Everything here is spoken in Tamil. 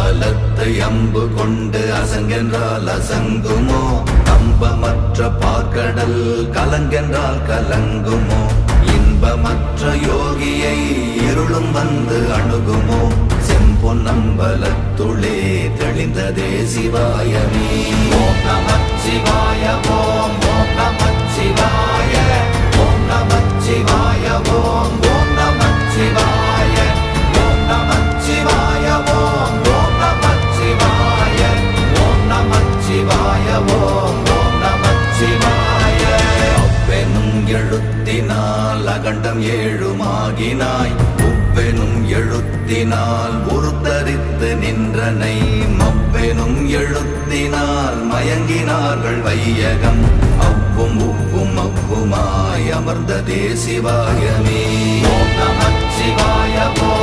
பலத்தை அம்பு கொண்டு அசங்கென்றால் அசங்குமோ? கம்பமற்ற பார்க்கடல் கலங்கென்றால் கலங்குமோ? இன்பமற்ற யோகியை இருளும் வந்து அணுகுமோ? செம்பொன்னம்பலத்துளே தெளிந்ததே சிவாயமே. ஓம் நமச்சிவாய ஓம் ஓம் நமச்சிவாய ஓம் நமச்சிவாய ஓம் ஓம் நமச்சிவாய ஓம் நமச்சிவாய ஓம் ஓம் நமச்சிவாய ஓம் நமச்சிவாய ஓம் ஓம் நமச்சிவாய. அப்பெனும் எழுத்தினால் அகண்டம் ஏழுமாகினாய், உப்பெனும் எழுத்தினால் உருத்தரித்து நின்றனை, மப்பெனும் எழுத்தினால் மயங்கினார்கள் வையகம், அவ்வும் உவ்வும் அவ்வுமாய் அமர்ந்ததே சிவாயமே. ஓம் நமச்சிவாய ஓம்